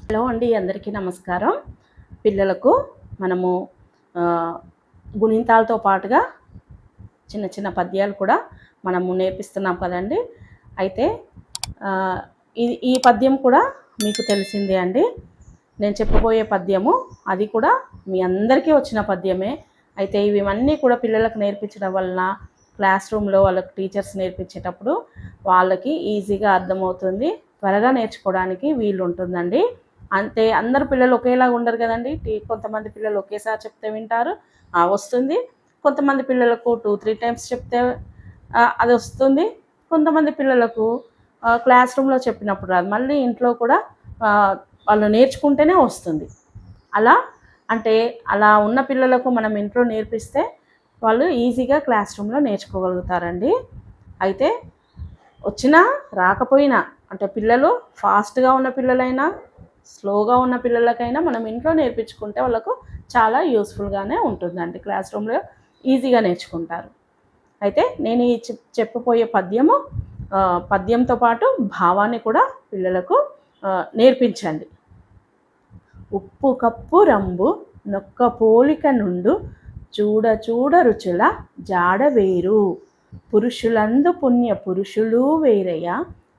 Hello అండి, అందరికీ నమస్కారం. పిల్లలకు మనము గుణింతాలతో పాటుగా చిన్న చిన్న పద్యాలు కూడా మనము నేర్పిస్తున్నాం కదండి. అయితే ఈ పద్యం కూడా మీకు తెలిసిందే అండి. నేను చెప్పబోయే పద్యము అది కూడా మీ అందరికీ వచ్చిన పద్యమే. అయితే ఇవన్నీ కూడా పిల్లలకు నేర్పించడం వలన క్లాస్ రూమ్లో వాళ్ళకి టీచర్స్ నేర్పించేటప్పుడు వాళ్ళకి ఈజీగా అర్థమవుతుంది, త్వరగా నేర్చుకోవడానికి వీలు ఉంటుందండి. అంతే, అందరు పిల్లలు ఒకేలాగా ఉండరు కదండి. కొంతమంది పిల్లలు ఒకేసారి చెప్తే వింటారు, వస్తుంది. కొంతమంది పిల్లలకు 2-3 టైమ్స్ చెప్తే అది వస్తుంది. కొంతమంది పిల్లలకు క్లాస్ రూమ్లో చెప్పినప్పుడు రాదు, మళ్ళీ ఇంట్లో కూడా వాళ్ళు నేర్చుకుంటేనే వస్తుంది. అలా ఉన్న పిల్లలకు మనం ఇంట్లో నేర్పిస్తే వాళ్ళు ఈజీగా క్లాస్ రూమ్లో నేర్చుకోగలుగుతారండి. అయితే వచ్చినా రాకపోయినా, అంటే పిల్లలు ఫాస్ట్గా ఉన్న పిల్లలైనా స్లోగా ఉన్న పిల్లలకైనా మనం ఇంట్లో నేర్పించుకుంటే వాళ్ళకు చాలా యూస్ఫుల్గానే ఉంటుందండి. క్లాస్ రూమ్లో ఈజీగా నేర్చుకుంటారు. అయితే నేను ఈ చెప్పబోయే పద్యంతో పాటు భావాన్ని కూడా పిల్లలకు నేర్పించండి. ఉప్పు కప్పు రంబు నొక్క పోలిక నుండు చూడ చూడ రుచుల జాడ వేరు, పురుషులందు పుణ్య పురుషులు వేరయ్య,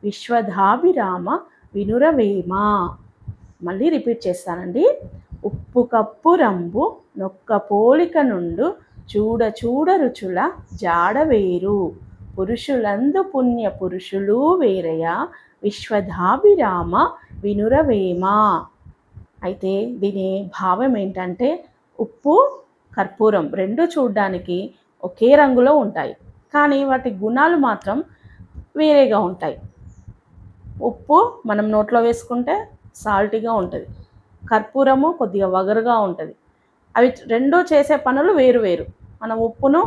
విశ్వధాభిరామ వినురవేమ. మళ్ళీ రిపీట్ చేస్తానండి. ఉప్పు కప్పు రంబు నొక్క పోలిక నుండు చూడ చూడ రుచుల జాడ వేరు, పురుషులందు పుణ్య పురుషులు వేరయ, విశ్వధాభిరామ వినురవేమ. అయితే దీని భావం ఏంటంటే, ఉప్పు కర్పూరం రెండు చూడడానికి ఒకే రంగులో ఉంటాయి, కానీ వాటి గుణాలు మాత్రం వేరేగా ఉంటాయి. ఉప్పు మనం నోట్లో వేసుకుంటే సాల్టీగా ఉంటుంది, కర్పూరము కొద్దిగా వగరుగా ఉంటుంది. అవి రెండూ చేసే పనులు వేరు వేరు. ఉప్పును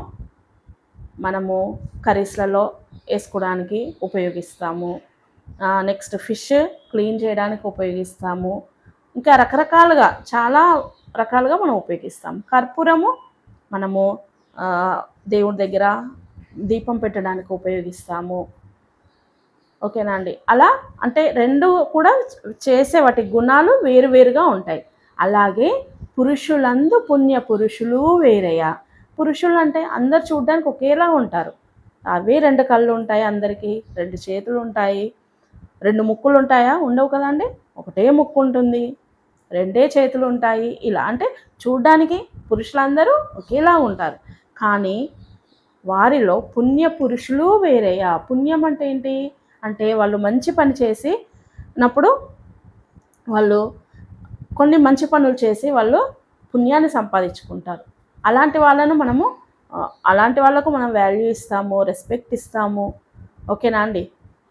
మనము కర్రీస్లలో వేసుకోవడానికి ఉపయోగిస్తాము, నెక్స్ట్ ఫిష్ క్లీన్ చేయడానికి ఉపయోగిస్తాము, ఇంకా రకరకాలుగా చాలా రకాలుగా మనం ఉపయోగిస్తాము. కర్పూరము మనము దేవుడి దగ్గర దీపం పెట్టడానికి ఉపయోగిస్తాము. ఓకేనా అండి. అలా అంటే రెండు కూడా చేసే వాటి గుణాలు వేరువేరుగా ఉంటాయి. అలాగే పురుషులందు పుణ్య పురుషులు వేరయ్య. పురుషులు అంటే అందరు చూడడానికి ఒకేలా ఉంటారు. అవే 2 కళ్ళు ఉంటాయి, అందరికీ 2 చేతులు ఉంటాయి. 2 ముక్కులు ఉంటాయా? ఉండవు కదండి. ఒకటే ముక్కు ఉంటుంది, 2 చేతులు ఉంటాయి. ఇలా అంటే చూడ్డానికి పురుషులందరూ ఒకేలా ఉంటారు, కానీ వారిలో పుణ్య పురుషులు వేరయ్య. పుణ్యం అంటే ఏంటి అంటే, వాళ్ళు మంచి పని చేసినప్పుడు వాళ్ళు కొన్ని మంచి పనులు చేసి వాళ్ళు పుణ్యాన్ని సంపాదించుకుంటారు. అలాంటి వాళ్ళకు మనం వాల్యూ ఇస్తాము, రెస్పెక్ట్ ఇస్తాము. ఓకేనా అండి.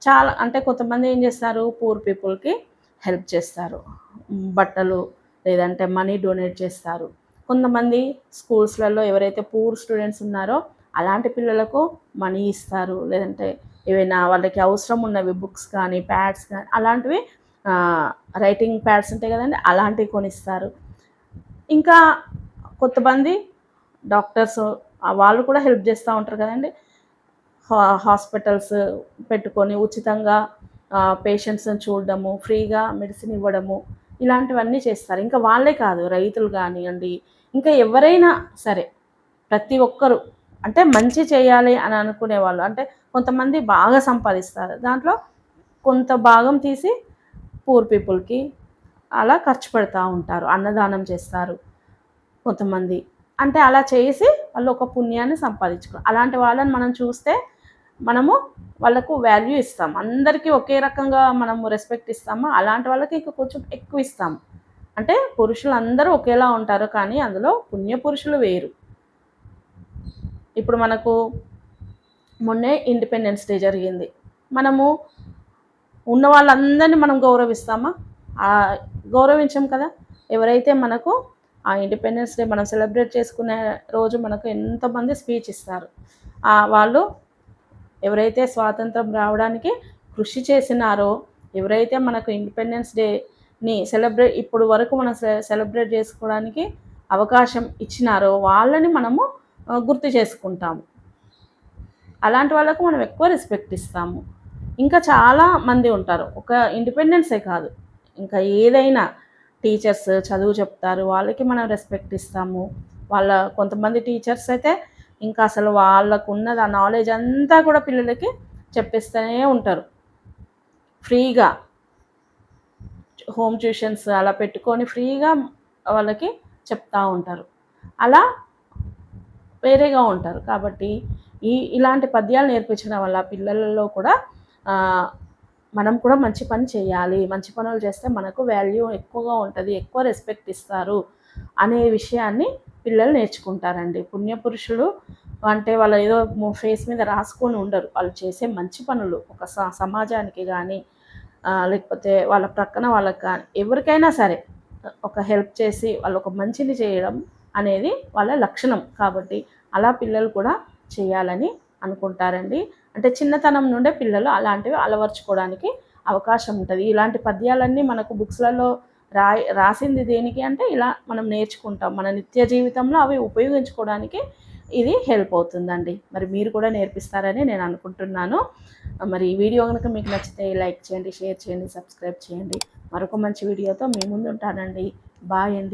చాలా అంటే కొంతమంది ఏం చేస్తారు, పూర్ పీపుల్కి హెల్ప్ చేస్తారు, బట్టలు లేదంటే మనీ డొనేట్ చేస్తారు. కొంతమంది స్కూల్స్లలో ఎవరైతే పూర్ స్టూడెంట్స్ ఉన్నారో అలాంటి పిల్లలకు మనీ ఇస్తారు, లేదంటే ఏవైనా వాళ్ళకి అవసరం ఉన్నవి బుక్స్ కానీ ప్యాడ్స్ కానీ అలాంటివి, రైటింగ్ ప్యాడ్స్ ఉంటాయి కదండి, అలాంటివి కొనిస్తారు. ఇంకా కొంతమంది డాక్టర్స్ వాళ్ళు కూడా హెల్ప్ చేస్తూ ఉంటారు కదండి. హాస్పిటల్స్ పెట్టుకొని ఉచితంగా పేషెంట్స్ని చూడడము, ఫ్రీగా మెడిసిన్ ఇవ్వడము, ఇలాంటివన్నీ చేస్తారు. ఇంకా వాళ్ళే కాదు, రైతులు కానివ్వండి, ఇంకా ఎవరైనా సరే ప్రతి ఒక్కరు అంటే మంచి చేయాలి అని అనుకునే వాళ్ళు, అంటే కొంతమంది బాగా సంపాదిస్తారు, దాంట్లో కొంత భాగం తీసి పూర్ పీపుల్కి అలా ఖర్చు పెడతా ఉంటారు, అన్నదానం చేస్తారు కొంతమంది. అంటే అలా చేసి వాళ్ళు ఒక పుణ్యాన్ని సంపాదించుకోరు. అలాంటి వాళ్ళని మనం చూస్తే మనము వాళ్ళకు వాల్యూ ఇస్తాం. అందరికీ ఒకే రకంగా మనము రెస్పెక్ట్ ఇస్తాము, అలాంటి వాళ్ళకి ఇంకా కొంచెం ఎక్కువ ఇస్తాము. అంటే పురుషులు అందరూ ఒకేలా ఉంటారు, కానీ అందులో పుణ్యపురుషులు వేరు. ఇప్పుడు మనకు మొన్నే ఇండిపెండెన్స్ డే జరిగింది. మనము ఉన్న వాళ్ళందరినీ మనం గౌరవిస్తామా? గౌరవించం కదా. ఎవరైతే మనకు ఆ ఇండిపెండెన్స్ డే మనం సెలబ్రేట్ చేసుకునే రోజు మనకు ఎంతమంది స్పీచ్ ఇస్తారు, వాళ్ళు ఎవరైతే స్వాతంత్రం రావడానికి కృషి చేసినారో, ఎవరైతే మనకు ఇండిపెండెన్స్ డేని ఇప్పుడు వరకు మనం సెలబ్రేట్ చేసుకోవడానికి అవకాశం ఇచ్చినారో వాళ్ళని మనము గుర్తు చేసుకుంటాము. అలాంటి వాళ్ళకు మనం ఎక్కువ రెస్పెక్ట్ ఇస్తాము. ఇంకా చాలా మంది ఉంటారు, ఒక ఇండిపెండెన్సే కాదు, ఇంకా ఏదైనా టీచర్స్ చదువు చెప్తారు, వాళ్ళకి మనం రెస్పెక్ట్ ఇస్తాము. కొంతమంది టీచర్స్ అయితే ఇంకా అసలు వాళ్ళకు ఉన్నది ఆ నాలెడ్జ్ అంతా కూడా పిల్లలకి చెప్పిస్తూనే ఉంటారు ఫ్రీగా. హోమ్ ట్యూషన్స్ అలా పెట్టుకొని ఫ్రీగా వాళ్ళకి చెప్తూ ఉంటారు. అలా వేరేగా ఉంటారు. కాబట్టి ఇలాంటి పద్యాలు నేర్పించడం వల్ల పిల్లలలో కూడా మనం కూడా మంచి పని చేయాలి, మంచి పనులు చేస్తే మనకు వాల్యూ ఎక్కువగా ఉంటుంది, ఎక్కువ రెస్పెక్ట్ ఇస్తారు అనే విషయాన్ని పిల్లలు నేర్చుకుంటారండి. పుణ్యపురుషులు అంటే వాళ్ళు ఏదో ఫేస్ మీద రాసుకొని ఉండరు, వాళ్ళు చేసే మంచి పనులు ఒక సమాజానికి కానీ లేకపోతే వాళ్ళ ప్రక్కన వాళ్ళకి కానీ ఎవరికైనా సరే ఒక హెల్ప్ చేసి వాళ్ళు ఒక మంచిని చేయడం అనేది వాళ్ళ లక్షణం. కాబట్టి అలా పిల్లలు కూడా చేయాలని అనుకుంటారండి. అంటే చిన్నతనం నుండే పిల్లలు అలాంటివి అలవర్చుకోవడానికి అవకాశం ఉంటుంది. ఇలాంటి పద్యాలన్నీ మనకు బుక్స్లలో రాసింది దేనికి అంటే ఇలా మనం నేర్చుకుంటాం, మన నిత్య జీవితంలో అవి ఉపయోగించుకోవడానికి ఇది హెల్ప్ అవుతుందండి. మరి మీరు కూడా నేర్పిస్తారని నేను అనుకుంటున్నాను. మరి ఈ వీడియో కనుక మీకు నచ్చితే లైక్ చేయండి, షేర్ చేయండి, సబ్స్క్రైబ్ చేయండి. మరొక మంచి వీడియోతో మీ ముందు ఉంటానండి. బాయ్ అండి.